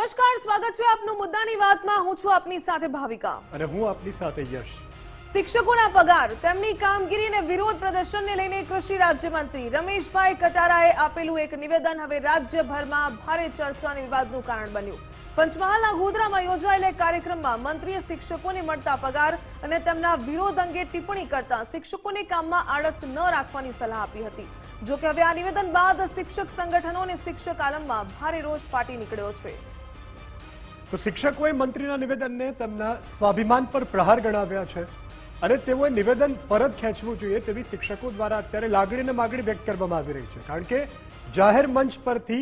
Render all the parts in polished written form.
નમસ્કાર, સ્વાગત છે આપનું મુદ્દાની વાતમાં। હું છું આપની સાથે ભાવિકા અને હું આપની સાથે યશ। શિક્ષકોના પગાર, તેમની કામગીરી અને વિરોધ પ્રદર્શનને લઈને કૃષિ રાજ્યમંત્રી રમેશભાઈ કટારાએ આપેલું એક નિવેદન હવે રાજ્યભરમાં ભારે ચર્ચા અને વિવાદનું કારણ બન્યું। પંચમહાલના ગોધરામાં યોજાયેલા કાર્યક્રમમાં મંત્રીએ શિક્ષકોને મળતા પગાર અને તેમના વિરોધ અંગે ટિપ્પણી કરતા શિક્ષકોને કામમાં આળસ ન રાખવાની સલાહ આપી હતી। જો કે હવે આ નિવેદન બાદ શિક્ષક સંગઠનો અને શિક્ષક આલમમાં ભારે રોષ ફાટી નીકળ્યો છે। તો શિક્ષકોએ મંત્રીના નિવેદનને તેમના સ્વાભિમાન પર પ્રહાર ગણાવ્યા છે અને તેઓએ નિવેદન પરત ખેંચવું જોઈએ તેવી શિક્ષકો દ્વારા અત્યારે લાગણી અને માગણી વ્યક્ત કરવામાં આવી રહી છે। કારણ કે જાહેર મંચ પરથી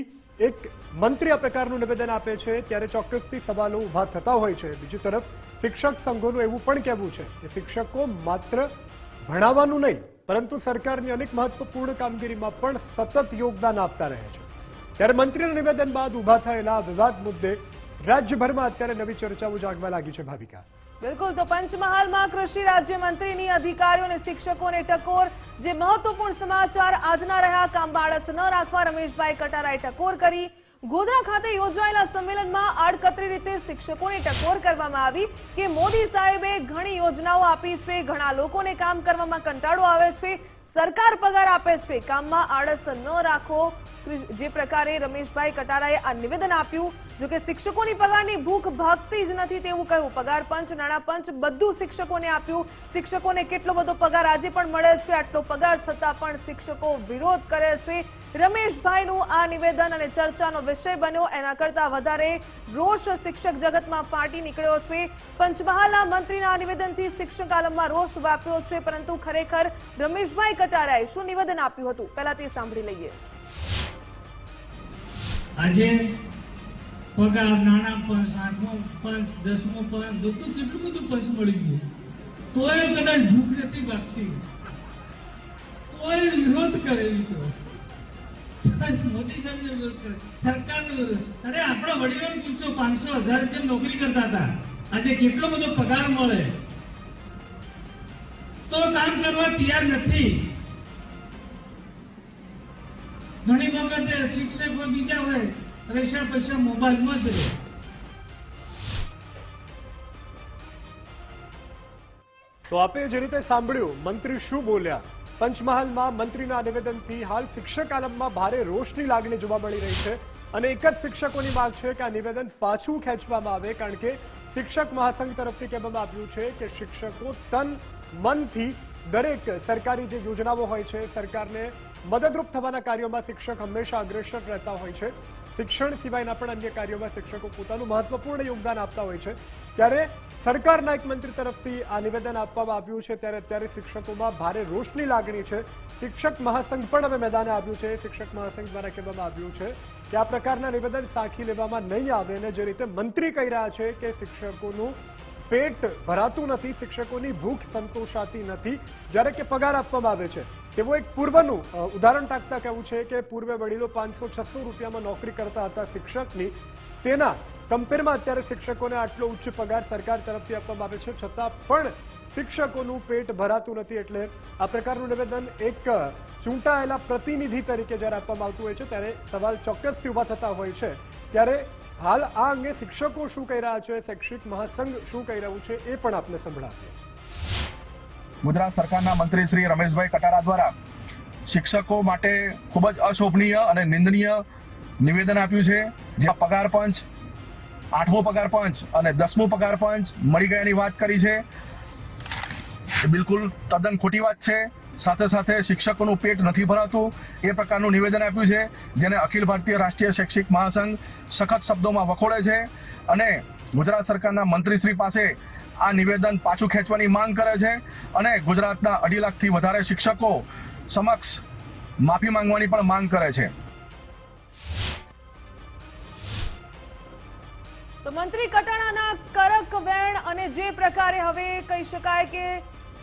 એક મંત્રી આ પ્રકારનું નિવેદન આપે છે ત્યારે ચોક્કસથી સવાલો ઊભા થતા હોય છે। બીજી તરફ શિક્ષક સંઘોનું એવું પણ કહેવું છે કે શિક્ષકો માત્ર ભણાવવાનું નહીં પરંતુ સરકારની અનેક મહત્વપૂર્ણ કામગીરીમાં પણ સતત યોગદાન આપતા રહે છે। ત્યારે મંત્રીના નિવેદન બાદ ઊભા થયેલા વિવાદ મુદ્દે રાજ્યભરમાં અત્યારે નવી ચર્ચાઓ જાગવા લાગી છે। ભાવિકા, બિલકુલ, તો પંચમહાલમાં કૃષિ રાજ્યમંત્રીની અધિકારીઓ અને શિક્ષકોને ટકોર। જે મહત્વપૂર્ણ સમાચાર આજના રહ્યા, કામમાં આળસ ન રાખવા રમેશભાઈ કટારાએ ટકોર કરી। ગોધરા ખાતે યોજાયેલા સંમેલનમાં આડકતરી રીતે શિક્ષકોને ટકોર કરવામાં આવી કે મોદી સાહેબે ઘણી યોજનાઓ આપી છે, ઘણા લોકોને કામ કરવામાં કંટાળો આવે છે, સરકાર પગાર આપે છે, કામમાં આળસ ન રાખો। જે પ્રકારે રમેશભાઈ કટારાએ આ નિવેદન આપ્યું, જો કે શિક્ષકોની પગારની ભૂખ ભાગતી જ નથી તેવું કહ્યું। પગાર પંચ, નાણાં પંચ બધું શિક્ષકોને આપ્યું। શિક્ષકોને કેટલો બધો પગાર આજે પણ મળે છે, આટલો પગાર છતાં પણ શિક્ષકો વિરોધ કરે છે। રમેશભાઈનું આ નિવેદન અને ચર્ચાનો વિષય બન્યો, એના કરતા વધારે રોષ શિક્ષક જગતમાં ફાટી નીકળ્યો છે। પંચમહાલના મંત્રીના આ નિવેદનથી શિક્ષક આલમમાં રોષ વ્યાપ્યો છે, પરંતુ ખરેખર રમેશભાઈ કટારાએ શું નિવેદન આપ્યું હતું પહેલા તે સાંભળી લઈએ। આજે પગાર, નાણાં પંચ, 8મો પંચ, 10મો પંચ, બધું કેટલું બધું પંચ મળી ગયું, તોય કદાચ ભૂખ નથી ભાગતી, તોય વિરોધ કરેલી તો મોદી સાહેબને વિરોધ કરે, સરકારનો વિરોધ। અરે આપણા વડીલોને પૂછો, 500-1000 રૂપિયા નોકરી કરતા હતા, આજે કેટલો બધો પગાર મળે તો કામ કરવા તૈયાર નથી। ઘણી વખતે શિક્ષકો બીજા હોય, પૈસા મોબાઈલમાં જ રહે। તો આપે જે રીતે સાંભળ્યું મંત્રી શું બોલ્યા, પંચમહાલમાં મંત્રીના નિવેદનથી હાલ શિક્ષક આલમમાં ભારે રોષની લાગણી જોવા મળી રહી છે અને એક જ શિક્ષકોની માંગ છે કે આ નિવેદન પાછું ખેંચવામાં આવે। કારણ કે શિક્ષક મહાસંઘ તરફથી કહેવામાં આવ્યું છે કે શિક્ષકો તન મનથી દરેક સરકારી જે યોજનાઓ હોય છે, સરકારને મદદરૂપ થવાના કાર્યોમાં શિક્ષક હંમેશા અગ્રેસર રહેતા હોય છે। શિક્ષણ સિવાયના પણ અન્ય કાર્યોમાં શિક્ષકો પોતાનું મહત્વપૂર્ણ યોગદાન આપતા હોય છે। ત્યારે સરકારના એક મંત્રી તરફથી આ નિવેદન આપવામાં આવ્યું છે ત્યારે અત્યારે શિક્ષકોમાં ભારે રોષની લાગણી છે। શિક્ષક મહાસંઘ પણ હવે મેદાને આવ્યું છે। શિક્ષક મહાસંઘ દ્વારા કહેવામાં આવ્યું છે કે આ પ્રકારના નિવેદન સાંખી લેવામાં નહીં આવે અને જે રીતે મંત્રી કહી રહ્યા છે કે શિક્ષકોનું પેટ ભરાતું નથી, શિક્ષકોની ભૂખ સંતોષાતી નથી જ્યારે કે પગાર આપવામાં આવે છે। તેવું એક પૂર્વનું ઉદાહરણ ટાંકતા કહેવું છે કે પૂર્વે વડીલો 500-600 રૂપિયામાં નોકરી કરતા હતા શિક્ષકની, તેના કમ્પેરમાં અત્યારે શિક્ષકોને આટલો ઉચ્ચ પગાર સરકાર તરફથી આપવામાં આવે છે છતાં પણ શિક્ષકોનું પેટ ભરાતું નથી। એટલે આ પ્રકારનું નિવેદન એક ચૂંટાયેલા પ્રતિનિધિ તરીકે જ્યારે આપવામાં આવતું હોય છે ત્યારે સવાલ ચોક્કસથી ઊભા થતા હોય છે। ત્યારે હાલ આ અંગે શિક્ષકો શું કહી રહ્યા છે, શૈક્ષિક મહાસંઘ શું કહી રહ્યું છે એ પણ આપને સંભળાવીએ। ગુજરાત સરકારના મંત્રી શ્રી રમેશભાઈ કટારા દ્વારા શિક્ષકો માટે ખૂબ જ અશોભનીય અને નિંદનીય નિવેદન આપ્યું છે। જ્યાં પગાર પંચ, 8મો પગાર પંચ અને 10મો પગાર પંચ મળી ગયાની વાત કરી છે, એ બિલકુલ તદ્દન ખોટી વાત છે। સાથે સાથે શિક્ષકોનું પેટ નથી ભરાતું એ પ્રકારનું નિવેદન આપ્યું છે, જેને અખિલ ભારતીય રાષ્ટ્રીય શૈક્ષિક મહાસંઘ સખત શબ્દોમાં વખોડે છે અને ગુજરાત સરકારના મંત્રીશ્રી પાસે આ નિવેદન પાછું ખેંચવાની માંગ કરે છે અને ગુજરાતના 2.5 લાખથી વધારે શિક્ષકો સમક્ષ માફી માંગવાની પણ માંગ કરે છે। તો મંત્રી કટારાના કડક વેણ અને જે પ્રકારે હવે કહી શકાય કે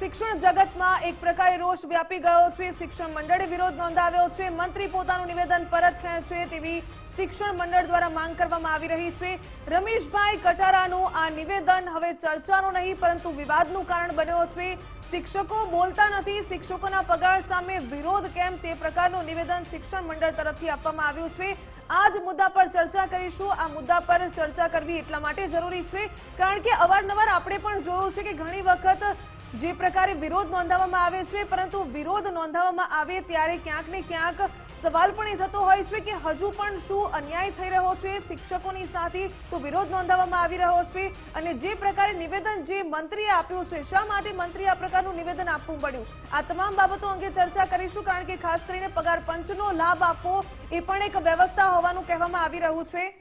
શિક્ષણ જગતમાં એક પ્રકારે રોષ વ્યાપી ગયો છે. શિક્ષણ મંડળે વિરોધ નોંધાવ્યો છે. મંત્રી પોતાનું નિવેદન પરત ખેંચે તેવી શિક્ષણ મંડળ દ્વારા માંગ કરવામાં આવી રહી છે. રમેશભાઈ કટારાનું આ નિવેદન હવે ચર્ચાનું નહીં પરંતુ વિવાદનું કારણ બન્યો છે. શિક્ષકો બોલતા નથી, શિક્ષકોના પગાર સામે વિરોધ કેમ, તે પ્રકારનું નિવેદન શિક્ષણ મંડળ તરફથી આપવામાં આવ્યું છે. આ જ મુદ્દા પર ચર્ચા કરીશું. આ મુદ્દા પર ચર્ચા કરવી એટલા માટે જરૂરી છે કારણ કે અવારનવાર આપણે પણ જોયું છે કે ઘણી વખત જે પ્રકારે વિરોધ નોંધાવવામાં આવે છે પરંતુ વિરોધ નોંધાવવામાં આવે ત્યારે ક્યાંક ને ક્યાંક સવાલ પણ એ થતો હોય છે કે હજુ પણ શું અન્યાય થઈ રહ્યો છે શિક્ષકોની સાથે, તો વિરોધ નોંધાવવામાં આવી રહ્યો છે. અને જે પ્રકારે નિવેદન જે મંત્રીએ આપ્યું છે, શા માટે મંત્રીએ આ પ્રકારનું નિવેદન આપવું પડ્યું, આ તમામ બાબતો અંગે ચર્ચા કરીશું કારણ કે ખાસ કરીને પગાર પંચનો લાભ આપવો એ પણ એક વ્યવસ્થા હોવાનું કહેવામાં આવી રહ્યું છે.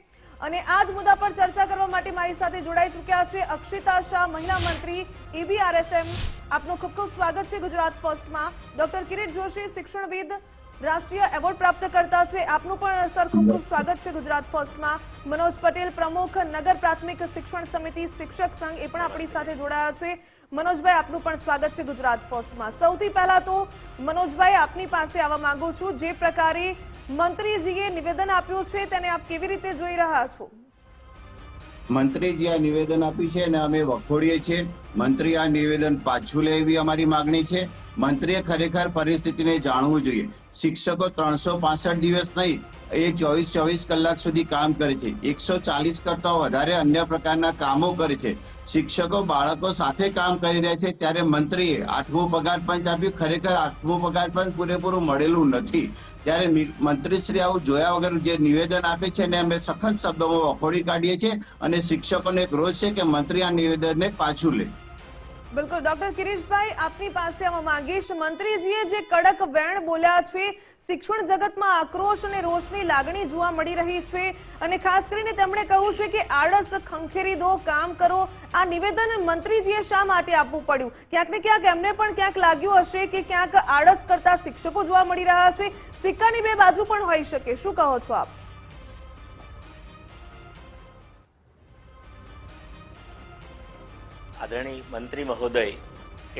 અને આ જ મુદ્દા પર ચર્ચા કરવા માટે મારી સાથે જોડાઈ ચૂક્યા છે અક્ષિતા શાહ, મહિલા મંત્રી EBRSM. આપનું ખૂબ ખૂબ સ્વાગત છે ગુજરાત ફર્સ્ટમાં. ડોક્ટર કિરીટ જોશી, શિક્ષણવિદ, રાષ્ટ્રીય એવોર્ડ પ્રાપ્ત કરતા છે, આપનું પણ સર ખૂબ ખૂબ સ્વાગત છે ગુજરાત ફર્સ્ટમાં. મનોજ પટેલ, પ્રમુખ નગર પ્રાથમિક શિક્ષણ સમિતિ શિક્ષક સંઘ, એ પણ આપણી સાથે જોડાયા છે. મનોજભાઈ, આપનું પણ સ્વાગત છે ગુજરાત ફર્સ્ટમાં. સૌથી પહેલા તો મનોજભાઈ આપની પાસે આવવા માંગુ છું. જે પ્રકારે મંત્રીજીએ નિવેદન આપ્યું છે તેને આપ કેવી રીતે જોઈ રહ્યા છો? મંત્રીજી આ નિવેદન આપ્યું છે અને અમે વખોડીએ છીએ. મંત્રી આ નિવેદન પાછું લે એવી અમારી માંગણી છે. મંત્રીએ ખરેખર પરિસ્થિતિને જાણવું જોઈએ. શિક્ષકો 365 દિવસ નહીં, એ 24 કલાક સુધી કામ કરે છે. 140 કરતા વધારે અન્ય પ્રકારના કામો કરે છે. શિક્ષકો બાળકો સાથે કામ કરી રહ્યા છે ત્યારે મંત્રીએ 8મું પગાર પંચ આપ્યું. ખરેખર 8મું પગાર પંચ પૂરેપૂરું મળેલું નથી. ત્યારે મંત્રીશ્રી આવું જોયા વગર જે નિવેદન આપે છે ને અમે સખત શબ્દોમાં વખોડી કાઢીએ છીએ અને શિક્ષકોને એક રોજ છે કે મંત્રી આ નિવેદનને પાછું લે. બિલકુલ. ડોક્ટર કિરીટભાઈ, આપની પાસે આવવા માંગીશ. મંત્રીજીએ જે કડક વેણ બોલ્યા છે, શિક્ષણ જગતમાં આક્રોશ અને રોષની લાગણી જોવા મળી રહી છે અને ખાસ કરીને તેમણે કહ્યું છે કે આળસ ખંખેરી દો, કામ કરો. આ નિવેદન મંત્રીજીએ શા માટે આપવું પડ્યું? ક્યાંક ને ક્યાંક એમને પણ ક્યાંક લાગ્યું હશે કે ક્યાંક આળસ કરતા શિક્ષકો જોવા મળી રહ્યા છે. સિક્કાની બે બાજુ પણ હોઈ શકે. શું કહો છો આપ? આદરણીય મંત્રી મહોદય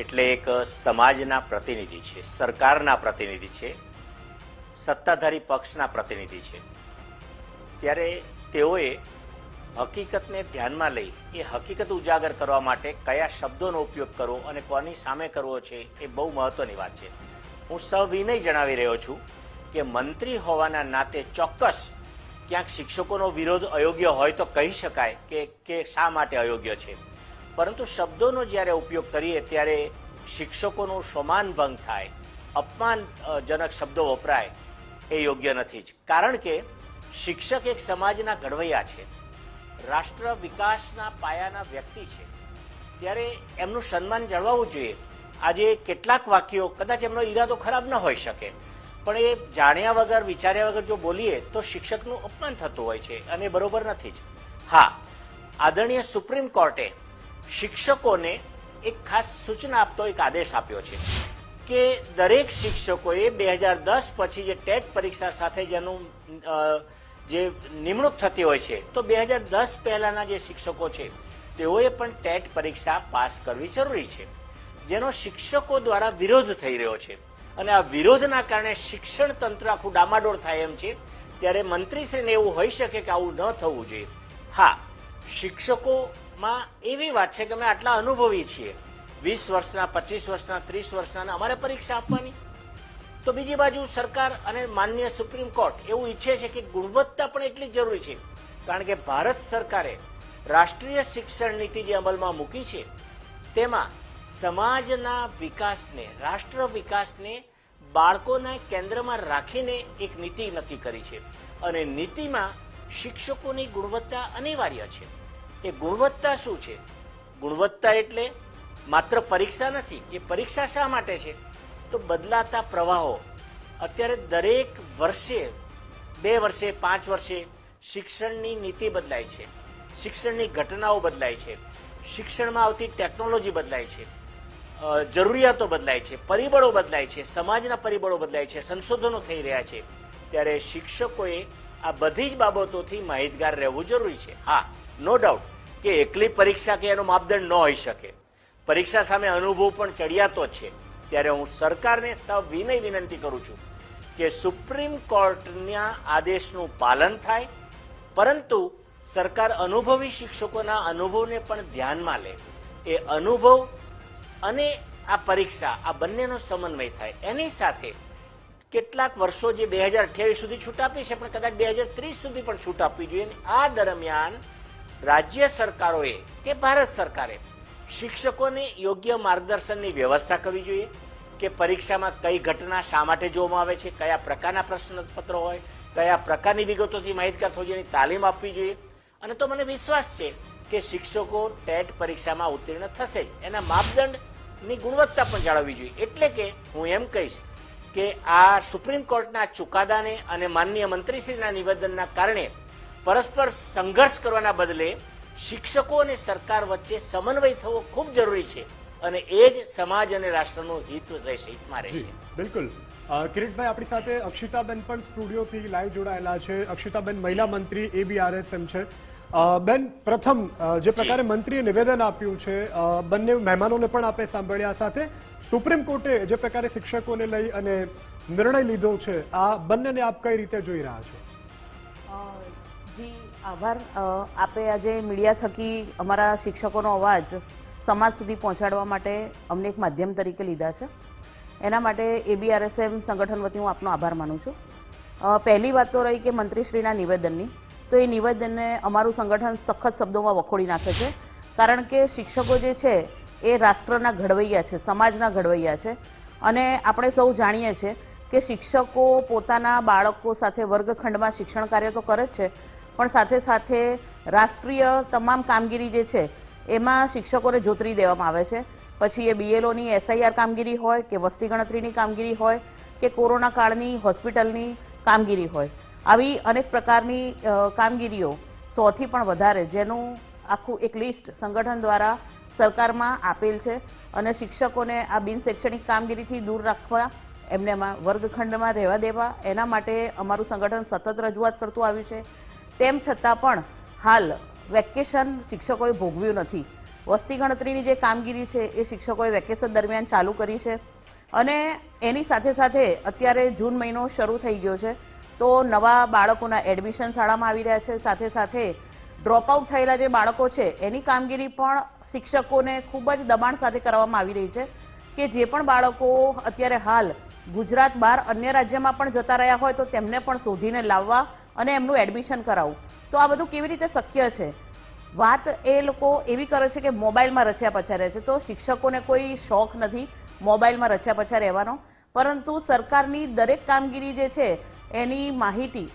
એટલે એક સમાજના પ્રતિનિધિ છે, સરકારના પ્રતિનિધિ છે, સત્તાધારી પક્ષના પ્રતિનિધિ છે. ત્યારે તેઓએ હકીકતને ધ્યાનમાં લઈ એ હકીકત ઉજાગર કરવા માટે કયા શબ્દોનો ઉપયોગ કરવો અને કોની સામે કરવો છે એ બહુ મહત્વની વાત છે. હું સવિનય જણાવી રહ્યો છું કે મંત્રી હોવાના નાતે ચોક્કસ ક્યાંક શિક્ષકોનો વિરોધ અયોગ્ય હોય તો કહી શકાય કે શા માટે અયોગ્ય છે, પરંતુ શબ્દોનો જ્યારે ઉપયોગ કરીએ ત્યારે શિક્ષકોનું સમાન ભંગ થાય, અપમાનજનક શબ્દો વપરાય એ યોગ્ય નથી જ. કારણ કે શિક્ષક એક સમાજના ઘડવૈયા છે, રાષ્ટ્ર વિકાસના પાયાના વ્યક્તિ છે. ત્યારે એમનું સન્માન જળવાવું જોઈએ. આજે કેટલાક વાક્યો કદાચ એમનો ઈરાદો ખરાબ ન હોઈ શકે, પણ એ જાણ્યા વગર વિચાર્યા વગર જો બોલીએ તો શિક્ષકનું અપમાન થતું હોય છે અને બરોબર નથી જ. હા, આદરણીય સુપ્રીમ કોર્ટે શિક્ષકોને એક ખાસ સૂચના આપતો એક આદેશ આપ્યો છે કે દરેક શિક્ષકોએ 2010 પછી જે ટેટ પરીક્ષા સાથે જેનું જે નિમણૂક થતી હોય છે તો 2010 પહેલાના જે શિક્ષકો છે તેઓએ પણ ટેટ પરીક્ષા પાસ કરવી જરૂરી છે, જેનો શિક્ષકો દ્વારા વિરોધ થઈ રહ્યો છે અને આ વિરોધના કારણે શિક્ષણ તંત્ર આખું ડામાડોળ થાય એમ છે. ત્યારે મંત્રીશ્રીને એવું હોઈ શકે કે આવું ન થવું જોઈએ. હા, શિક્ષકોમાં એવી વાત છે કે અમે આટલા અનુભવી છીએ, 20 વર્ષના, 25 વર્ષના, 30 વર્ષના, અમારે પરીક્ષા આપવાની. તો બીજી બાજુ સરકાર અને માનનીય સુપ્રીમ કોર્ટ એવું ઈચ્છે છે કે ગુણવત્તા પણ એટલી જ જરૂરી છે. કારણ કે ભારત સરકારે રાષ્ટ્રીય શિક્ષણ નીતિ જે અમલમાં મૂકી છે તેમાં સમાજના વિકાસને, રાષ્ટ્ર વિકાસને બાળકોના કેન્દ્રમાં રાખીને એક નીતિ નક્કી કરી છે અને નીતિમાં શિક્ષકોની ગુણવત્તા અનિવાર્ય છે. એ ગુણવત્તા શું છે? ગુણવત્તા એટલે માત્ર પરીક્ષા નથી. એ પરીક્ષા શા માટે છે? તો બદલાતા પ્રવાહો. અત્યારે દરેક વર્ષે, 2 વર્ષે, 5 વર્ષે શિક્ષણની નીતિ બદલાય છે, શિક્ષણની ઘટનાઓ બદલાય છે, શિક્ષણમાં આવતી ટેકનોલોજી બદલાય છે, જરૂરિયાતો બદલાય છે, પરિબળો બદલાય છે, સમાજના પરિબળો બદલાય છે, સંશોધનો થઈ રહ્યા છે. ત્યારે શિક્ષકોએ આ બધી જ બાબતોથી માહિતગાર રહેવું જરૂરી છે. હા, નો ડાઉટ કે એકલી પરીક્ષા કે એનો માપદંડ ન હોઈ શકે, પરીક્ષા સામે અનુભવ પણ ચડિયાતો જ છે. ત્યારે હું સરકારને સવિનય વિનંતી કરું છું કે સુપ્રીમ કોર્ટના આદેશનું પાલન થાય, પરંતુ સરકાર અનુભવી શિક્ષકોના અનુભવને પણ ધ્યાનમાં લે. એ અનુભવ અને આ પરીક્ષા આ બંનેનો સમન્વય થાય. એની સાથે કેટલાક વર્ષો જે 2028 સુધી છૂટ આપી છે, પણ કદાચ 2030 સુધી પણ છૂટ આપવી જોઈએ. આ દરમિયાન રાજ્ય સરકારોએ કે ભારત સરકારે શિક્ષકોને યોગ્ય માર્ગદર્શનની વ્યવસ્થા કરવી જોઈએ કે પરીક્ષામાં કઈ ઘટના શા માટે જોવામાં આવે છે, કયા પ્રકારના પ્રશ્નપત્રો હોય, કયા પ્રકારની વિગતોથી માહિતગાર થવું જોઈએ, તાલીમ આપવી જોઈએ. અને તો મને વિશ્વાસ છે કે શિક્ષકો ટેટ પરીક્ષામાં ઉત્તીર્ણ થશે જ. એના માપદંડની ગુણવત્તા પણ જાળવવી જોઈએ. એટલે કે હું એમ કહીશ કે આ સુપ્રીમ કોર્ટના ચુકાદાને અને માનનીય મંત્રીશ્રીના નિવેદનના કારણે પરસ્પર સંઘર્ષ કરવાના બદલે શિક્ષકો અને સરકાર વચ્ચે સમન્વય થવો ખૂબ જરૂરી છે, અને એ જ સમાજ અને રાષ્ટ્રનું હિત રહેશે, હિતમાં રહેશે. બિલકુલ. કિરીટભાઈ, આપણી સાથે અક્ષિતાબેન પણ સ્ટુડિયોથી લાઈવ જોડાયેલા છે. અક્ષિતાબેન મહિલા મંત્રી ABRSM છે. બેન, પ્રથમ જે પ્રકારે મંત્રીએ નિવેદન આપ્યું છે, બંને મહેમાનોને પણ આપણે સાંભળ્યા, સાથે સુપ્રીમ કોર્ટે જે પ્રકારે શિક્ષકોને લઈ અને નિર્ણય લીધો છે, આ બંનેને આપ કઈ રીતે જોઈ રહ્યા છો? જી આભાર. આપે આજે મીડિયા થકી અમારા શિક્ષકોનો અવાજ સમાજ સુધી પહોંચાડવા માટે અમને એક માધ્યમ તરીકે લીધા છે. એના માટે ABRSM સંગઠન વતી હું આપનો આભાર માનું છું. પહેલી વાત તો રહી કે મંત્રીશ્રીના નિવેદનની, તો એ નિવેદનને અમારું સંગઠન સખત શબ્દોમાં વખોડી નાખે છે. કારણ કે શિક્ષકો જે છે એ રાષ્ટ્રના ઘડવૈયા છે, સમાજના ઘડવૈયા છે. અને આપણે સૌ જાણીએ છીએ કે શિક્ષકો પોતાના બાળકો સાથે વર્ગખંડમાં શિક્ષણ કાર્ય તો કરે જ છે, પણ સાથે સાથે રાષ્ટ્રીય તમામ કામગીરી જે છે એમાં શિક્ષકોને જોતરી દેવામાં આવે છે. પછી એ BLOની SIR કામગીરી હોય કે વસ્તી ગણતરીની કામગીરી હોય કે કોરોના કાળની હોસ્પિટલની કામગીરી હોય, આવી અનેક પ્રકારની કામગીરીઓ 100થી પણ વધારે, જેનું આખું એક લિસ્ટ સંગઠન દ્વારા સરકારમાં આપેલ છે. અને શિક્ષકોને આ બિન શૈક્ષણિક કામગીરીથી દૂર રાખવા, એમને વર્ગખંડમાં રહેવા દેવા, એના માટે અમારું સંગઠન સતત રજૂઆત કરતું આવ્યું છે. તેમ છતાં પણ હાલ વેકેશન શિક્ષકોએ ભોગવ્યું નથી. વસ્તી ગણતરીની જે કામગીરી છે એ શિક્ષકોએ વેકેશન દરમિયાન ચાલુ કરી છે. અને એની સાથે સાથે અત્યારે જૂન મહિનો શરૂ થઈ ગયો છે, તો નવા બાળકોના એડમિશન શાળામાં આવી રહ્યા છે. સાથે સાથે ડ્રોપઆઉટ થયેલા જે બાળકો છે એની કામગીરી પણ શિક્ષકોને ખૂબ જ દબાણ સાથે કરવામાં આવી રહી છે કે જે પણ બાળકો અત્યારે હાલ ગુજરાત બહાર અન્ય રાજ્યમાં પણ જતા રહ્યા હોય તો તેમને પણ શોધીને લાવવા અને એમનું એડમિશન કરાવવું. તો આ બધું કેવી રીતે શક્ય છે? વાત એ લોકો એવી કરે છે કે મોબાઈલમાં રચ્યા પચ્યા રહે છે. તો શિક્ષકોને કોઈ શોખ નથી મોબાઈલમાં રચ્યા પચ્યા રહેવાનો, પરંતુ સરકારની દરેક કામગીરી જે છે એની માહિતી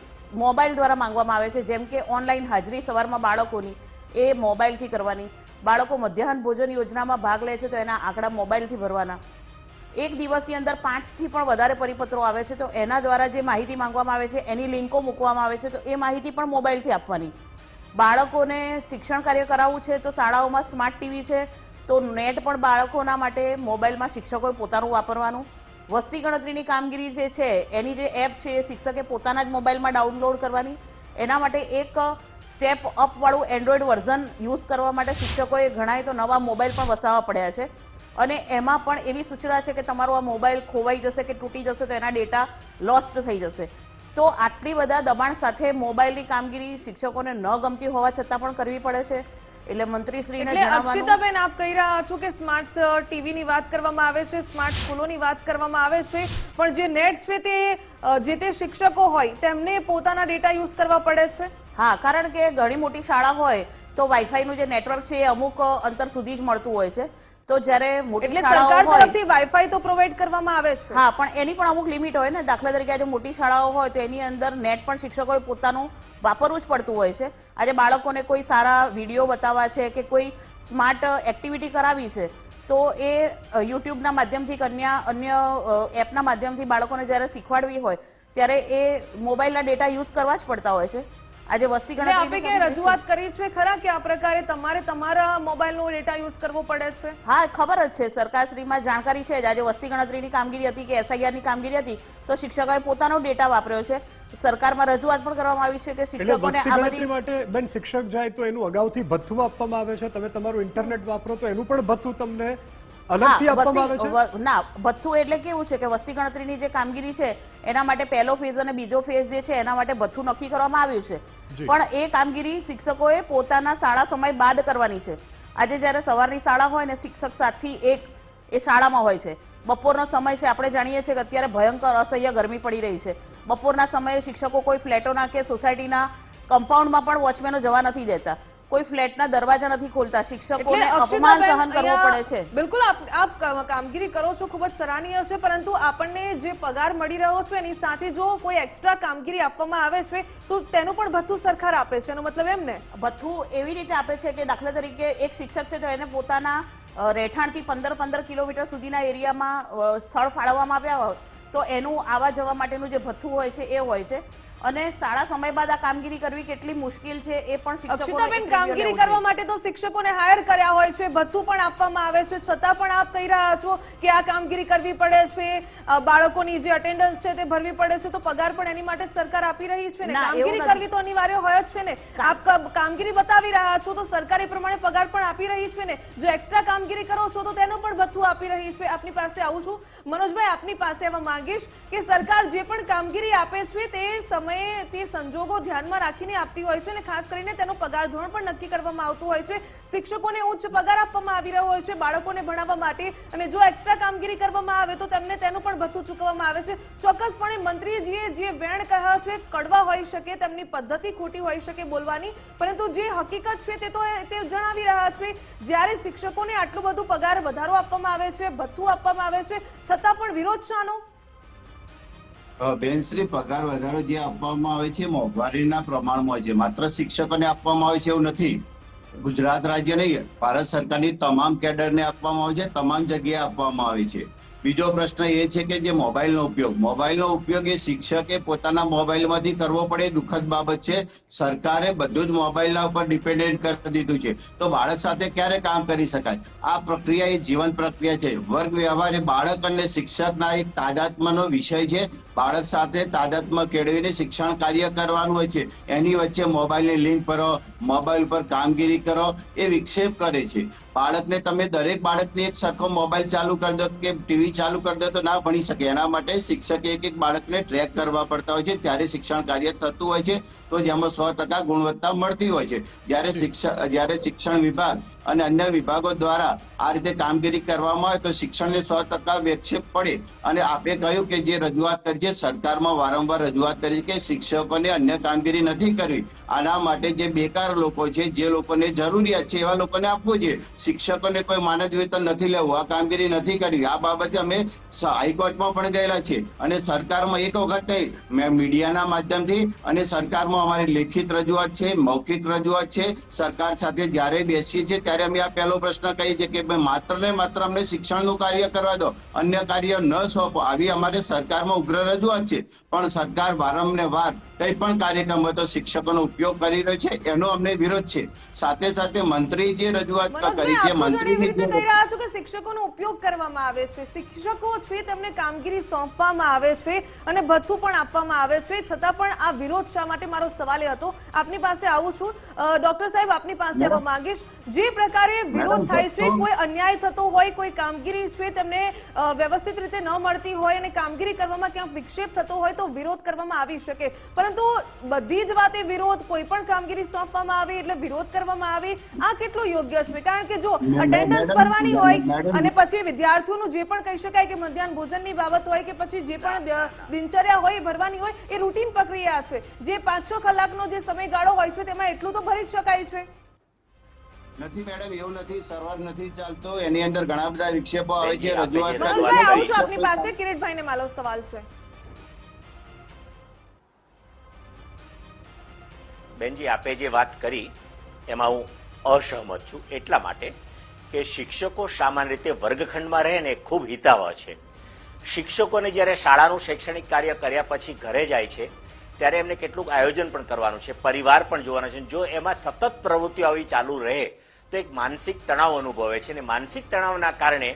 મોબાઈલ દ્વારા માંગવામાં આવે છે. જેમ કે ઓનલાઈન હાજરી સવારમાં બાળકોની એ મોબાઈલથી કરવાની, બાળકો મધ્યાહન ભોજન યોજનામાં ભાગ લે છે તો એના આંકડા મોબાઈલથી ભરવાના. એક દિવસની અંદર 5થી પણ વધારે પરિપત્રો આવે છે, તો એના દ્વારા જે માહિતી માંગવામાં આવે છે એની લિંકો મૂકવામાં આવે છે, તો એ માહિતી પણ મોબાઈલથી આપવાની. બાળકોને શિક્ષણ કાર્ય કરાવવું છે તો શાળાઓમાં સ્માર્ટ TV છે, તો નેટ પણ બાળકોના માટે મોબાઈલમાં શિક્ષકોએ પોતાનું વાપરવાનું. વસ્તી ગણતરીની કામગીરી જે છે એની જે એપ છે એ શિક્ષકે પોતાના જ મોબાઈલમાં ડાઉનલોડ કરવાની. એના માટે એક સ્ટેપ અપ વાળું એન્ડ્રોઈડ વર્ઝન યુઝ કરવા માટે શિક્ષકોએ ઘણાએ તો નવા મોબાઈલ પણ વસાવવા પડ્યા છે. અને એમાં પણ એવી સૂચના છે કે તમારો આ મોબાઈલ ખોવાઈ જશે કે તૂટી જશે તો એના ડેટા લોસ્ટ થઈ જશે. તો આટલી બધા દબાણ સાથે મોબાઈલની કામગીરી શિક્ષકોને ન ગમતી હોવા છતાં પણ કરવી પડે છે. એટલે મંત્રીશ્રીને જણાવવાનું. અક્ષિતાબેન, આપ કહી રહ્યા છો કે સ્માર્ટ ટીવીની વાત કરવામાં આવે છે, સ્માર્ટ સ્કૂલોની વાત કરવામાં આવે છે, પણ જે નેટ છે તે જે તે શિક્ષકો હોય તેમને પોતાના ડેટા યુઝ કરવા પડે છે. હા, કારણ કે ઘણી મોટી શાળા હોય તો વાઈફાઈનું જે નેટવર્ક છે એ અમુક અંતર સુધી જ મળતું હોય છે. તો જ્યારે મોટી શાળાઓ સરકાર હોય તરફથી વાઈફાઈ તો પ્રોવાઈડ કરવામાં આવે છે. હા, પણ એની પણ અમુક લિમિટ હોય ને. દાખલા તરીકે આજે મોટી શાળાઓ હોય તો એની અંદર નેટ પણ શિક્ષકોએ પોતાનું વાપરવું જ પડતું હોય છે. આજે બાળકોને કોઈ સારા વિડીયો બતાવવા છે કે કોઈ સ્માર્ટ એક્ટિવિટી કરાવી છે તો એ યુટ્યુબના માધ્યમથી અન્ય એપના માધ્યમથી બાળકોને જ્યારે શીખવાડવી હોય ત્યારે એ મોબાઈલના ડેટા યુઝ કરવા જ પડતા હોય છે. આજે વસ્તી એટલે આપે ગણતરી કે રજૂઆત કરી છે ખરા કે આ પ્રકારે તમારે તમારા મોબાઈલનો ડેટા યુઝ કરવો પડે છે? હા, ખબર જ છે, સરકારશ્રીમાં જાણકારી છે જ. આજે વસ્તી ગણતરીની કામગીરી હતી કે SIR ની કામગીરી હતી તો શિક્ષકોએ પોતાનો ડેટા વાપર્યો છે. સરકારમાં રજૂઆત પણ કરવામાં આવી છે કે એટલે શિક્ષકોને વસ્તી આ ગણતરી બધી માટે બેન શિક્ષક જાય તો એનું અગાઉથી ભથ્થું આપવામાં આવે છે. તમે તમારું ઇન્ટરનેટ વાપરો તો એનું પણ ભથ્થું તમને અલગથી આપવામાં આવે છે? ના, ભથ્થું એટલે કેવું છે કે વસ્તી ગણતરીની જે કામગીરી છે એના માટે પહેલો ફેઝ અને બીજો ફેઝ જે છે એના માટે ભથ્થું નક્કી કરવામાં આવ્યું છે. પણ એ કામગીરી શિક્ષકોએ પોતાના શાળા સમય બાદ કરવાની છે. આજે જ્યારે સવારની શાળા હોય ને શિક્ષક 7 થી 1 એ શાળામાં હોય છે. બપોરનો સમય છે, આપણે જાણીએ છીએ કે અત્યારે ભયંકર અસહ્ય ગરમી પડી રહી છે. બપોરના સમયે શિક્ષકો કોઈ ફ્લેટોના કે સોસાયટીના કમ્પાઉન્ડમાં પણ વોચમેનો જવા નથી દેતા, કોઈ ફ્લેટના દરવાજા નથી ખોલતા. શિક્ષકોને અપમાન સહન કરવું પડે છે. બિલકુલ, આપ કામગીરી કરો છો, ખૂબ જ સરાહનીય છે, પરંતુ આપણને જે પગાર મળી રહ્યો છે એની સાથે જો કોઈ એક્સ્ટ્રા કામગીરી આપવામાં આવે છે તો તેનું પણ ભથ્થું સરકાર આપે છે, એનો મતલબ એમ ને? ભથ્થું એવી રીતે આપે છે કે દાખલા તરીકે એક શિક્ષક છે તો એને પોતાના રહેઠાણથી 15 કિલોમીટર સુધીના એરિયામાં સ્થળ ફાળવવામાં આવ્યા હોય તો એનું આવવા જવા માટેનું જે ભથ્થું હોય છે એ હોય છે. અને શાળા સમય બાદ આ કામગીરી કરવી કેટલી મુશ્કેલ છે એ પણ અક્ષિતાબેન, કામગીરી કરવા માટે તો શિક્ષકોને હાયર કર્યા હોય છે, ભથ્થું પણ આપવામાં આવે છે, છતાં પણ આપ કહી રહ્યા છો કે આ કામગીરી કરવી પડે છે, બાળકોની જે અટેન્ડન્સ છે તે ભરવી પડે છે, તો પગાર પણ એની માટે સરકાર આપી રહી છે ને? કામગીરી કરવી તો અનિવાર્ય હોય જ છે ને. આપ કામગીરી બતાવી રહ્યા છો તો સરકાર એ પ્રમાણે પગાર પણ આપી રહી છે ને. જો એક્સ્ટ્રા કામગીરી કરો છો તો તેનું પણ ભથ્થું આપી રહી છે. આપની પાસે આવું છું મનોજભાઈ, આપની પાસે આવવા માંગીશ કે સરકાર જે પણ કામગીરી આપે છે તે સમયે તે સંજોગો ધ્યાનમાં રાખીને આપતી હોય છે અને ખાસ કરીને તેનું પગાર ધોરણ પણ નક્કી કરવામાં આવતું હોય છે. શિક્ષકોને ઉચ્ચ પગાર આપવામાં આવી રહ્યો હોય છે બાળકોને ભણાવવા માટે, અને જો એક્સ્ટ્રા કામગીરી કરવામાં આવે તો તેમને તેનું પણ ભથ્થું ચૂકવવામાં આવે છે. ચોક્કસપણે મંત્રીજીએ જે વેણ કહ્યા છે કડવા હોઈ શકે, તેમની પદ્ધતિ ખોટી હોઈ શકે બોલવાની, પરંતુ જે હકીકત છે તે તો તે જણાવી રહ્યા છે. જ્યારે શિક્ષકોને આટલું બધું પગાર વધારો આપવામાં આવે છે, ભથ્થું આપવામાં આવે છે, છતાં પણ વિરોધ શાનો? બેનશ્રી, પગાર વધારો જે આપવામાં આવે છે મોંઘવારીના પ્રમાણમાં છે, માત્ર શિક્ષકોને આપવામાં આવે છે એવું નથી. ગુજરાત રાજ્ય નહીં, ભારત સરકારની તમામ કેડરને આપવામાં આવે છે, તમામ જગ્યાએ આપવામાં આવે છે. બીજો પ્રશ્ન એ છે કે જે મોબાઈલનો ઉપયોગ એ શિક્ષકે પોતાના મોબાઈલમાંથી કરવો પડે, દુઃખદ બાબત છે. સરકારે બધું જ મોબાઈલના ઉપર ડિપેન્ડન્ટ કરી દીધું છે, તો બાળક સાથે ક્યારે કામ કરી શકાય? આ પ્રક્રિયા એ જીવન પ્રક્રિયા છે. વર્ગ વ્યવહાર એ બાળક અને શિક્ષકના એક તાદાત્મ્યનો વિષય છે. બાળક સાથે તાદાત્મ્ય કેળવીને શિક્ષણ કાર્ય કરવાનું હોય છે. એની વચ્ચે મોબાઈલની લિંક કરો, મોબાઈલ પર કામગીરી કરો, એ વિક્ષેપ કરે છે. બાળકને તમે દરેક બાળકને એક સરખો મોબાઈલ ચાલુ કરી દો કે ટીવી ચાલુ કરી દો તો ના ભણી શકે. એના માટે શિક્ષકે એક બાળકને ટ્રેક કરવા પડતા હોય છે, ત્યારે શિક્ષણ કાર્ય થતું હોય છે, તો જેમાં 100% ગુણવત્તા મળતી હોય છે. જ્યારે શિક્ષણ વિભાગ અને અન્ય વિભાગો દ્વારા આ રીતે કામગીરી કરવામાં આવે તો શિક્ષણને 100% વિક્ષેપ પડે. અને આપે કહ્યું કે જે રજૂઆત કરી છે, સરકારમાં વારંવાર રજૂઆત કરી કે શિક્ષકોને અન્ય કામગીરી નથી કરવી. આના માટે જે બેકાર લોકો છે, જે લોકોને જરૂરિયાત છે એવા લોકોને આપવું જોઈએ. શિક્ષકોને કોઈ માનદ વેતન નથી લેવું, આ કામગીરી નથી કરવી. આ બાબતે અમે હાઈકોર્ટમાં પણ ગયેલા છે અને સરકારમાં એક વખત નહીં, મીડિયાના માધ્યમથી અને સરકારમાં અમારી લેખિત રજૂઆત છે, મૌખિક રજૂઆત છે. સરકાર સાથે જ્યારે બેસીએ છીએ ત્યારે અમે આ પહેલો પ્રશ્ન કહીએ છીએ કે માત્ર ને માત્ર અમને શિક્ષણનું કાર્ય કરવા દો, અન્ય કાર્ય ન સોંપો. આવી અમારે સરકારમાં ઉગ્ર રજૂઆત છે, પણ સરકાર વારંવાર કઈ પણ કાર્યક્રમ હોય તો શિક્ષકોનો ઉપયોગ કરી રહ્યો છે, એનો અમને વિરોધ છે. સાથે સાથે મંત્રી જે રજૂઆત કરી છે, મંત્રી કહી રહ્યા છો કે શિક્ષકોનો ઉપયોગ કરવામાં આવે છે, શિક્ષકો છે તેમને કામગીરી સોંપવામાં આવે છે અને ભથ્થું પણ આપવામાં આવે છે, છતાં પણ આ વિરોધ શા માટે? મારો સવાલ એ હતો. આપની પાસે આવું છું ડોક્ટર સાહેબ, આપની પાસે આવવા માંગીશ. જે પ્રકારે વિરોધ થાય છે, કોઈ અન્યાય થતો હોય, કોઈ કામગીરી છે તેમને વ્યવસ્થિત રીતે ન મળતી હોય અને કામગીરી કરવામાં ક્યાંક વિક્ષેપ થતો હોય તો વિરોધ કરવામાં આવી શકે, પરંતુ બધી જ વાતે વિરોધ, કોઈ પણ કામગીરી સોંપવામાં આવે એટલે વિરોધ કરવામાં આવે, આ કેટલું યોગ્ય છે? કારણ કે જો અટેન્ડન્સ ભરવાની હોય અને પછી વિદ્યાર્થીઓનું જે પણ કહી શકાય કે મધ્યાહન ભોજનની બાબત હોય કે પછી જે પણ દિનચર્યા હોય એ ભરવાની હોય, એ રૂટીન પ્રક્રિયા છે. જે 5-6 કલાકનો જે સમયગાળો હોય છે તેમાં એટલું તો ભરી જ શકાય છે. નથી મેડમ, એવું નથી. સર્વર નથી ચાલતો, એની અંદર ઘણા બધા વિક્ષેપો આવે છે. રજૂઆત આવું છું આપની પાસે. કિરીટભાઈને મારો સવાલ છે. બેનજી, આપે જે વાત કરી એમાં હું અસહમત છું, એટલા માટે કે શિક્ષકો સામાન્ય રીતે વર્ગખંડમાં રહે ને ખૂબ હિતાવહ છે. શિક્ષકોને જ્યારે શાળાનું શૈક્ષણિક કાર્ય કર્યા પછી ઘરે જાય છે ત્યારે એમને કેટલુંક આયોજન પણ કરવાનું છે, પરિવાર પણ જોવાનો છે. જો એમાં સતત પ્રવૃત્તિઓ આવી ચાલુ રહે તો એક માનસિક તણાવ અનુભવે છે, અને માનસિક તણાવના કારણે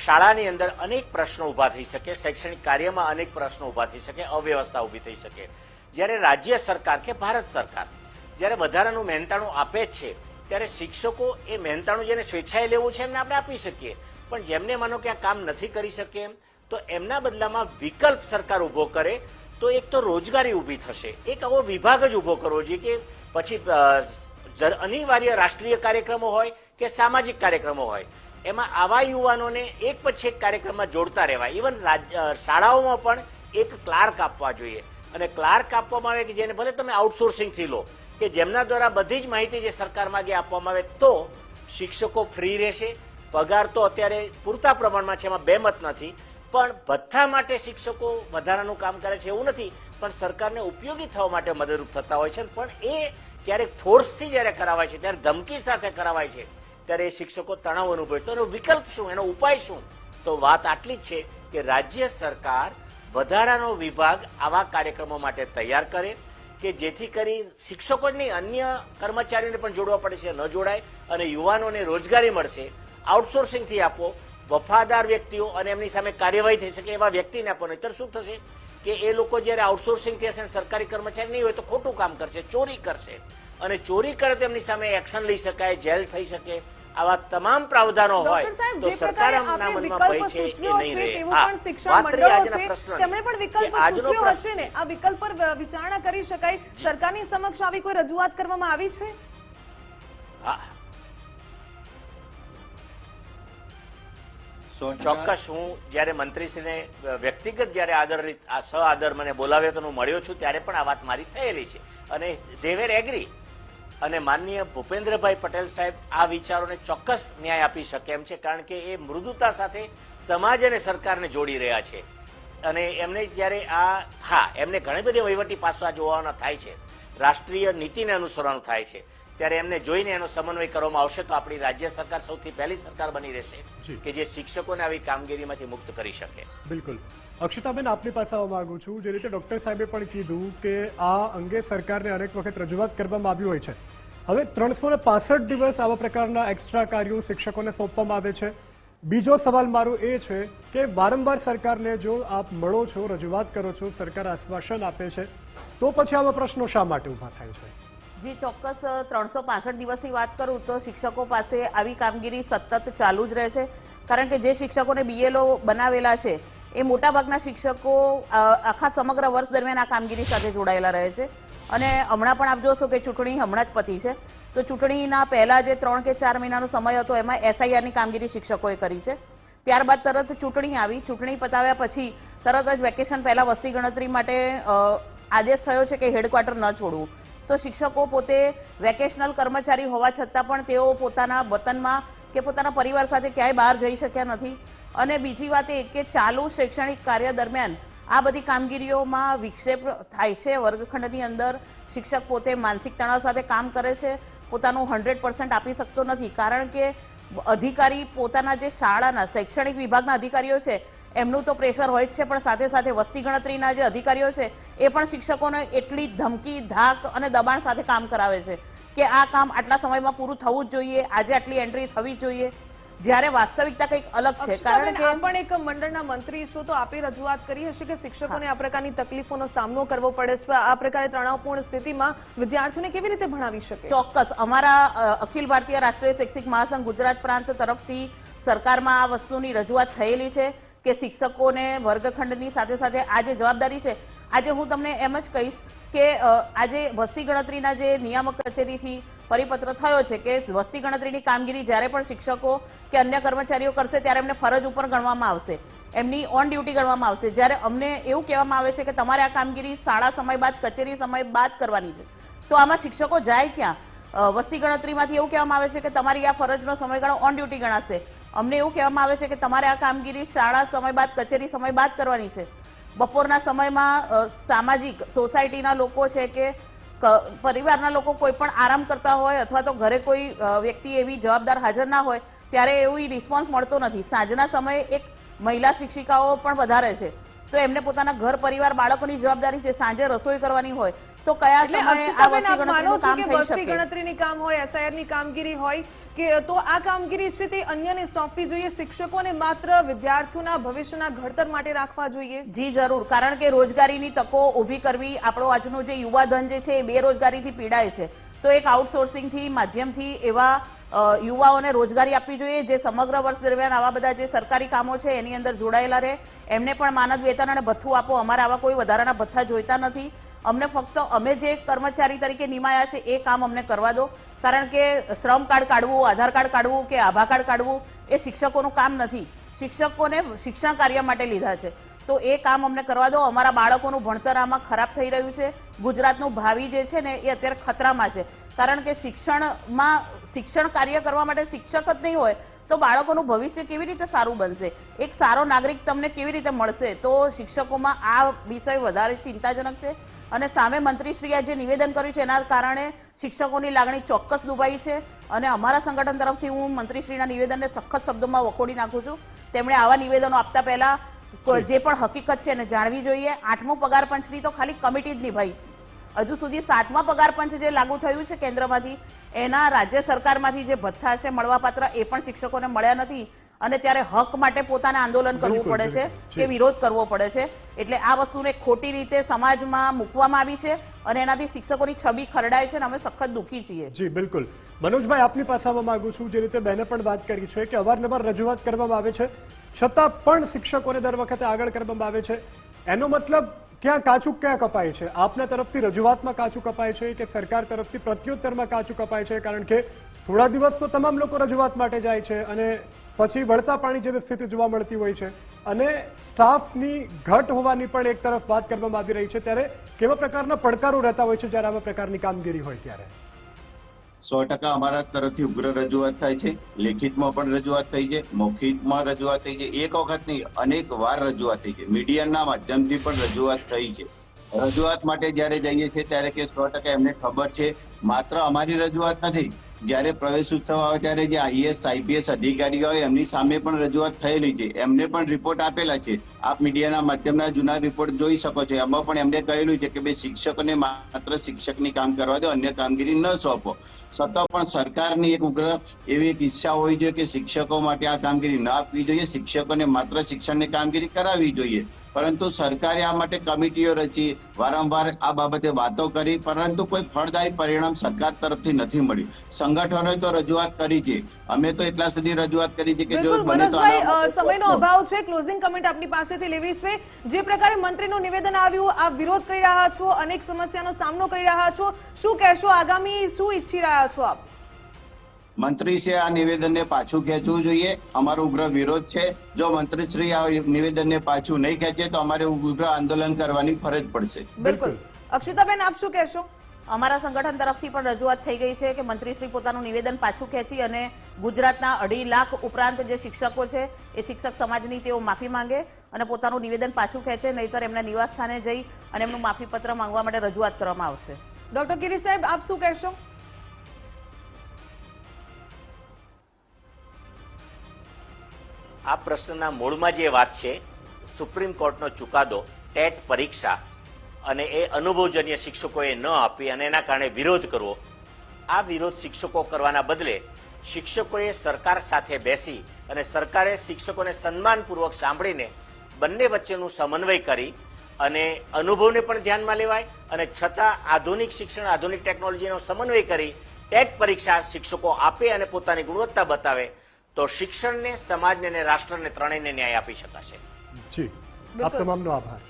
શાળાની અંદર અનેક પ્રશ્નો ઊભા થઈ શકે, શૈક્ષણિક કાર્યમાં અનેક પ્રશ્નો ઊભા થઈ શકે, અવ્યવસ્થા ઊભી થઈ શકે. જ્યારે રાજ્ય સરકાર કે ભારત સરકાર જ્યારે વધારાનું મહેનતાણું આપે જ છે, ત્યારે શિક્ષકો એ મહેનતાણું જેને સ્વેચ્છાએ લેવું છે એમને આપણે આપી શકીએ, પણ જેમને માનો કે આ કામ નથી કરી શકે તો એમના બદલામાં વિકલ્પ સરકાર ઊભો કરે તો એક તો રોજગારી ઊભી થશે. એક આવો વિભાગ જ ઊભો કરવો જોઈએ કે પછી અનિવાર્ય રાષ્ટ્રીય કાર્યક્રમો હોય કે સામાજિક કાર્યક્રમો હોય, એમાં આવા યુવાનોને એક પછી એક કાર્યક્રમમાં જોડતા રહેવાય. ઇવન શાળાઓમાં પણ એક ક્લાર્ક આપવા જોઈએ, અને ક્લાર્ક આપવામાં આવે કે જેને ભલે તમે આઉટસોર્સિંગથી લો, કે જેમના દ્વારા બધી જ માહિતી જે સરકાર માગે આપવામાં આવે, તો શિક્ષકો ફ્રી રહેશે. પગાર તો અત્યારે પૂરતા પ્રમાણમાં છે, એમાં બે મત નથી, પણ ભથ્થા માટે શિક્ષકો વધારાનું કામ કરે છે એવું નથી, પણ સરકારને ઉપયોગી થવા માટે મદદરૂપ થતા હોય છે. પણ એ ક્યારેક ફોર્સથી જ્યારે કરાવાય છે, ત્યારે ધમકી સાથે કરાવાય છે, ત્યારે એ શિક્ષકો તણાવ અનુભવે છે. તો એનો વિકલ્પ શું, એનો ઉપાય શું? તો વાત આટલી જ છે કે રાજ્ય સરકાર વધારાનો વિભાગ આવા કાર્યક્રમો માટે તૈયાર કરે કે જેથી કરી શિક્ષકો જ નહીં, અન્ય કર્મચારીઓને પણ જોડવા પડે છે, ન જોડાય, અને યુવાનોને રોજગારી મળશે. આઉટસોર્સિંગથી આપો, વફાદાર વ્યક્તિઓ અને એમની સામે કાર્યવાહી થઈ શકે એવા વ્યક્તિને આપો. નહીતર શું થશે કે એ લોકો જ્યારે આઉટસોર્સિંગથી હશે, સરકારી કર્મચારી નહીં હોય તો ખોટું કામ કરશે, ચોરી કરશે, અને ચોરી કરે તો એમની સામે એક્શન લઈ શકાય, જેલ થઈ શકે. આવા તમામ પ્રાવધાનો હોય ડોક્ટર સાહેબ, તો જે પ્રકારે સરકારના આપે મનમાં વિકલ્પ ભય છે એ સૂચવ્યો નહીં છે, રહે. તેવું હા, પણ શિક્ષણ વાત રહી મંડળો આજના છે, પ્રશ્નની. તેમણે પણ વિકલ્પ કે આજનો સૂચવ્યો પ્રશ્ન- હશે ને, આ વિકલ્પ પર વિચારણા કરી શકાય. સરકારની સમક્ષ આવી કોઈ રજૂઆત કરવામાં આવી છે? હા, 100% ચોક્કસ. હું જ્યારે મંત્રીશ્રીને વ્યક્તિગત જ્યારે આદર મને બોલાવ્યો તો હું મળ્યો છું, ત્યારે પણ આ વાત મારી થયેલી છે, અને they were agree. અને માનનીય ભૂપેન્દ્રભાઈ પટેલ સાહેબ આ વિચારોને ચોક્કસ ન્યાય આપી શકે એમ છે, કારણ કે એ મૃદુતા સાથે સમાજ અને સરકારને જોડી રહ્યા છે. અને એમને જ્યારે એમને ઘણી બધી વહીવટી પાસા જોવાના થાય છે, રાષ્ટ્રીય નીતિને અનુસરવાનું થાય છે, ત્યારે એમને જોઈને એનો સમન્વય કરવામાં આવશે તો આપણી રાજ્ય સરકાર સૌથી પહેલી સરકાર બની રહેશે કે જે શિક્ષકોને આવી કામગીરીમાંથી મુક્ત કરી શકે. બિલકુલ. અક્ષતાબેન, આપની પાસે આવવા માંગુ છું. જે રીતે ડોક્ટર સાહેબે પણ કીધું કે આ અંગે સરકારને અનેક વખત રજૂઆત કરવામાં આવી હોય છે. હવે 365 દિવસ આવા પ્રકારના એક્સ્ટ્રા કાર્યો શિક્ષકોને સોંપવામાં આવે છે. બીજો સવાલ મારો એ છે કે વારંવાર સરકારને જો આપ મળો છો, રજૂઆત કરો છો, સરકાર આશ્વાસન આપે છે, તો પછી આવા પ્રશ્નો શા માટે ઊભા થાય છે? જી ચોક્કસ. 365 દિવસની વાત કરું તો શિક્ષકો પાસે આવી કામગીરી સતત ચાલુ જ રહે છે, કારણ કે જે શિક્ષકોને BLO બનાવેલા છે એ મોટાભાગના શિક્ષકો આખા સમગ્ર વર્ષ દરમિયાન આ કામગીરી સાથે જોડાયેલા રહે છે. અને હમણાં પણ આપ જોશો કે ચૂંટણી હમણાં જ પતી છે, તો ચૂંટણીના પહેલા જે 3 કે 4 મહિનાનો સમય હતો એમાં SIRની કામગીરી શિક્ષકોએ કરી છે. ત્યારબાદ તરત ચૂંટણી આવી, ચૂંટણી પતાવ્યા પછી તરત જ વેકેશન પહેલા વસ્તી ગણતરી માટે આદેશ થયો છે કે હેડક્વાર્ટર ન છોડવું. તો શિક્ષકો પોતે વેકેશનલ કર્મચારી હોવા છતાં પણ તેઓ પોતાના વતનમાં કે પોતાના પરિવાર સાથે ક્યાંય બહાર જઈ શક્યા નથી. અને બીજી વાત એ કે ચાલુ શૈક્ષણિક કાર્ય દરમિયાન આ બધી કામગીરીઓમાં વિક્ષેપ થાય છે. વર્ગખંડની અંદર શિક્ષક પોતે માનસિક તણાવ સાથે કામ કરે છે, પોતાનું 100% આપી શકતો નથી, કારણ કે અધિકારી પોતાના જે શાળાના શૈક્ષણિક વિભાગના અધિકારીઓ છે એમનું તો પ્રેશર હોય જ છે, પણ સાથે સાથે વસ્તી ગણતરીના જે અધિકારીઓ છે એ પણ શિક્ષકોને એટલી ધમકી, ધાક અને દબાણ સાથે કામ કરાવે છે કે આ કામ આટલા સમયમાં પૂરું થવું જ જોઈએ, આજે આટલી એન્ટ્રી થવી જ જોઈએ, જ્યારે વાસ્તવિકતા કંઈક અલગ છે. કારણ કે આપ પણ એક મંડળના મંત્રી છો, તો આપે રજૂઆત કરી હશે કે શિક્ષકોને આ પ્રકારની તકલીફોનો સામનો કરવો પડે છે. આ પ્રકારે તણાવપૂર્ણ સ્થિતિમાં વિદ્યાર્થીઓને કેવી રીતે ભણાવી શકે? ચોક્કસ. અમારા અખિલ ભારતીય રાષ્ટ્રીય શૈક્ષિક મહાસંઘ ગુજરાત પ્રાંત તરફથી સરકારમાં આ વસ્તુની રજૂઆત થયેલી છે કે શિક્ષકોને વર્ગખંડની સાથે સાથે આ જે જવાબદારી છે, આજે હું તમને એમ જ કહીશ કે આજે વસ્તી ગણતરીના જે નિયામક કચેરીથી પરિપત્ર થયો છે કે વસ્તી ગણતરીની કામગીરી જ્યારે પણ શિક્ષકો કે અન્ય કર્મચારીઓ કરશે ત્યારે એમને ફરજ ઉપર ગણવામાં આવશે, એમની ઓન ડ્યુટી ગણવામાં આવશે. જ્યારે અમને એવું કહેવામાં આવે છે કે તમારે આ કામગીરી શાળા સમય બાદ, કચેરી સમય બાદ કરવાની છે, તો આમાં શિક્ષકો જાય ક્યાં? વસ્તી ગણતરીમાંથી એવું કહેવામાં આવે છે કે તમારી આ ફરજનો સમયગાળો ઓન ડ્યુટી ગણાશે. અમને એવું કહેવામાં આવે છે કે તમારે આ કામગીરી શાળા સમય બાદ, કચેરી સમય બાદ કરવાની છે. બપોરના સમયમાં સામાજિક સોસાયટીના લોકો છે કે પરિવારના લોકો કોઈ પણ આરામ કરતા હોય અથવા તો ઘરે કોઈ વ્યક્તિ એવી જવાબદાર હાજર ના હોય ત્યારે એવી રિસ્પોન્સ મળતો નથી. સાંજના સમયે એક મહિલા શિક્ષિકાઓ પણ વધારે છે, તો એમને પોતાના ઘર પરિવાર બાળકોની જવાબદારી છે, સાંજે રસોઈ કરવાની હોય તો કયા એટલે સમયે આ અક્ષિતાબેન, વસ્તી આપ માનો ગણતરીનું છો કામ કે થઈ વસ્તી શકે? ગણતરીની કામ હોય, SIR ની કામગીરી હોય કે તો આ કામગીરી છે તે અન્યને સોંપવી જોઈએ, શિક્ષકોને માત્ર વિદ્યાર્થીઓના ભવિષ્યના ઘડતર માટે રાખવા જોઈએ? જી જરૂર, કારણ કે રોજગારીની તકો ઊભી કરવી, આપણો આજનો જે યુવાધન જે છે એ બેરોજગારીથી પીડાય છે, તો એક આઉટસોર્સિંગથી માધ્યમથી એવા યુવાઓને રોજગારી આપવી જોઈએ જે સમગ્ર વર્ષ દરમિયાન આવા બધા જે સરકારી કામો છે એની અંદર જોડાયેલા રહે, એમને પણ માનદ વેતન અને ભથ્થું આપો. અમારે આવા કોઈ વધારાના ભથ્થા જોઈતા નથી. અમને ફક્ત અમે જે કર્મચારી તરીકે નિમાયા છે એ કામ અમને કરવા દો, કારણ કે શ્રમ કાર્ડ કાઢવું, આધાર કાર્ડ કાઢવું કે આભા કાર્ડ કાઢવું એ શિક્ષકોનું કામ નથી. શિક્ષકોને શિક્ષણ કાર્ય માટે લીધા છે, તો એ કામ અમને કરવા દો. અમારા બાળકોનું ભણતર આમાં ખરાબ થઈ રહ્યું છે. ગુજરાતનું ભાવિ જે છે ને એ અત્યારે ખતરામાં છે, કારણ કે શિક્ષણ કાર્ય કરવા માટે શિક્ષક જ નહીં હોય તો બાળકોનું ભવિષ્ય કેવી રીતે સારું બનશે, એક સારો નાગરિક તમને કેવી રીતે મળશે? તો શિક્ષકોમાં આ વિષય વધારે ચિંતાજનક છે. અને સામે મંત્રીશ્રીએ જે નિવેદન કર્યું છે એના કારણે શિક્ષકોની લાગણી ચોક્કસ દુભાઈ છે, અને અમારા સંગઠન તરફથી હું મંત્રીશ્રીના નિવેદનને સખત શબ્દોમાં વખોડી નાખું છું. તેમણે આવા નિવેદનો આપતા પહેલા જે પણ હકીકત છે એને જાણવી જોઈએ. 8મો પગાર પંચની તો ખાલી કમિટી જ નિભાઈ છે. હજુ સુધી 7મા પગાર પંચ જે લાગુ થયું છે કેન્દ્રમાંથી, એના રાજ્ય સરકારમાંથી જે ભથ્થા છે મળવાપાત્ર એ પણ શિક્ષકોને મળ્યા નથી, અને ત્યારે હક માટે પોતાને આંદોલન કરવું પડે છે કે વિરોધ કરવો પડે છે. એટલે આ વસ્તુને ખોટી રીતે સમાજમાં મૂકવામાં આવી છે અને એનાથી શિક્ષકોની છબી ખરડાય છે અને અમે સખત દુઃખી છીએ. જી બિલકુલ. મનોજભાઈ, આપની પાસે આવવા માંગુ છું. જે રીતે બહેને પણ વાત કરી છે કે અવારનવાર રજૂઆત કરવામાં આવે છે છતાં પણ શિક્ષકોને દર વખતે આગળ કરવામાં આવે છે, એનો મતલબ ક્યાં કાચું ક્યાં કપાય છે? આપના તરફથી રજૂઆતમાં કાચું કપાય છે કે સરકાર તરફથી પ્રત્યુત્તરમાં કાચું કપાય છે? કારણ કે થોડા દિવસ તો તમામ લોકો રજૂઆત માટે જાય છે અને પછી વળતા પાણી જેવી સ્થિતિ જોવા મળતી હોય છે, અને સ્ટાફની ઘટ હોવાની પણ એક તરફ વાત કરવામાં આવી રહી છે. ત્યારે કેવા પ્રકારના પડકારો રહેતા હોય છે જ્યારે આવા પ્રકારની કામગીરી હોય ત્યારે? 100% અમારા તરફથી ઉગ્ર રજૂઆત થાય છે. લેખિતમાં પણ રજૂઆત થઈ છે, મૌખિકમાં રજૂઆત થઈ છે. એક વખત નહીં, અનેક વાર રજૂઆત થઈ છે. મીડિયાના માધ્યમથી પણ રજૂઆત થઈ છે. રજૂઆત માટે જ્યારે જઈએ છીએ ત્યારે કે 100% એમને ખબર છે માત્ર અમારી રજૂઆત નથી, જ્યારે પ્રવેશ ઉત્સવ આવે ત્યારે જે IAS IPS અધિકારીઓ હોય એમની સામે પણ રજૂઆત થયેલી છે, એમને પણ રિપોર્ટ આપેલા છે. આપ મીડિયાના માધ્યમના જૂના રિપોર્ટ જોઈ શકો છો. એમાં પણ એમને કહેલું છે કે ભાઈ શિક્ષકોને માત્ર શિક્ષકની કામ કરવા દો, અન્ય કામગીરી ન સોંપો. છતાં પણ સરકારની એક ઉગ્ર એવી એક ઈચ્છા હોય છે કે શિક્ષકો માટે આ કામગીરી ન આપવી જોઈએ, શિક્ષકોને માત્ર શિક્ષણની કામગીરી કરાવવી જોઈએ. પરંતુ સરકારે આ માટે કમિટીઓ રચી, વારંવાર આ બાબતે વાતો કરી, પરંતુ કોઈ ફળદાયી પરિણામ સરકાર તરફથી નથી મળ્યું. સંગઠનોએ તો રજૂઆત કરી છે, અમે તો એટલા સુધી રજૂઆત કરી છે કે જો બને તો સમયનો અભાવ છે, ક્લોઝિંગ કમેન્ટ આપની પાસેથી લેવી છે. જે પ્રકારે મંત્રીનું નિવેદન આવ્યું, આપ વિરોધ કરી રહ્યા છો, અનેક સમસ્યાનો સામનો કરી રહ્યા છો, શું કહેશો? આગામી શું ઈચ્છી રહ્યા છો આપ? મંત્રીશ્રી આ નિવેદનને પાછું ખેંચવું જોઈએ. અમારો ઉગ્ર વિરોધ છે. જો મંત્રીશ્રી આ નિવેદનને પાછું નહીં ખેંચે તો અમારે ઉગ્ર આંદોલન કરવાની ફરજ પડશે. બિલકુલ. અક્ષિતાબેન, આપ શું કહેશો? અમારા સંગઠન તરફથી પણ રજૂઆત થઈ ગઈ છે કે મંત્રીશ્રી પોતાનું નિવેદન પાછું ખેંચી અને ગુજરાતના 2.5 લાખ ઉપરાંત જે શિક્ષકો છે એ શિક્ષક સમાજની તેઓ માફી માંગે અને પોતાનું નિવેદન પાછું ખેંચે, નહીતર એમના નિવાસ સ્થાને જઈ અને એમનું માફીપત્ર માંગવા માટે રજૂઆત કરવામાં આવશે. ડોક્ટર ગિરી સાહેબ, આપ શું કહેશો? આ પ્રશ્નના મૂળમાં જે વાત છે, સુપ્રીમ કોર્ટનો ચુકાદો, ટેટ પરીક્ષા અને એ અનુભવજન્ય શિક્ષકોએ ન આપી અને એના કારણે વિરોધ કરવો, આ વિરોધ શિક્ષકો કરવાના બદલે શિક્ષકોએ સરકાર સાથે બેસી અને સરકારે શિક્ષકોને સન્માનપૂર્વક સાંભળીને બંને વચ્ચેનું સમન્વય કરી અને અનુભવને પણ ધ્યાનમાં લેવાય અને છતાં આધુનિક શિક્ષણ, આધુનિક ટેકનોલોજીનો સમન્વય કરી ટેટ પરીક્ષા શિક્ષકો આપે અને પોતાની ગુણવત્તા બતાવે તો શિક્ષણને, સમાજને અને રાષ્ટ્રને ત્રણેયને ન્યાય આપી શકાશે. જી, આપ તમામનો આભાર.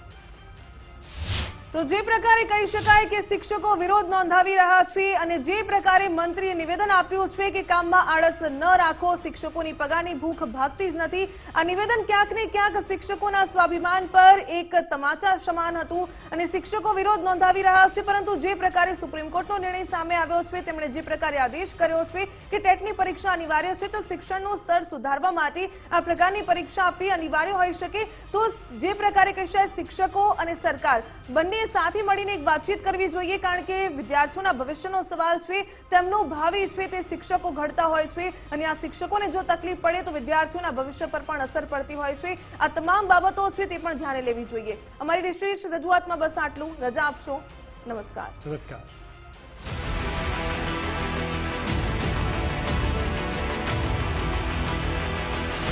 તો જે પ્રકારે કહી શકાય કે શિક્ષકો વિરોધ નોંધાવી રહ્યા છે અને જે પ્રકારે મંત્રીએ નિવેદન આપ્યું છે કે કામમાં આળસ ન રાખો, શિક્ષકોની પગારની ભૂખ ભાગતી જ નથી, આ નિવેદન ક્યાંક ને ક્યાંક શિક્ષકોના સ્વાભિમાન પર એક તમાચા સમાન હતું અને શિક્ષકો વિરોધ નોંધાવી રહ્યા છે. પરંતુ જે પ્રકારે સુપ્રીમ કોર્ટનો નિર્ણય સામે આવ્યો છે, તેમણે જે પ્રકારે આદેશ કર્યો છે કે ટેટની પરીક્ષા અનિવાર્ય છે, તો શિક્ષણનું સ્તર સુધારવા માટે આ પ્રકારની પરીક્ષા આપવી અનિવાર્ય હોઈ શકે. તો જે પ્રકારે કહી શકાય શિક્ષકો અને સરકાર બંને બંનેએ સાથે મળીને એક વાતચીત કરવી જોઈએ, કારણ કે વિદ્યાર્થીઓના ભવિષ્યનો સવાલ છે, તેમનું ભાવિ છે તે શિક્ષકો ઘડતા હોય છે અને આ શિક્ષકોને જો તકલીફ પડે તો વિદ્યાર્થીઓના ભવિષ્ય પર પણ અસર પડતી હોય છે. આ તમામ બાબતો છે તે પણ ધ્યાને લેવી જોઈએ. અમારી વિશેષ રજૂઆતમાં બસ આટલું. રજા આપશો. નમસ્કાર. નમસ્કાર.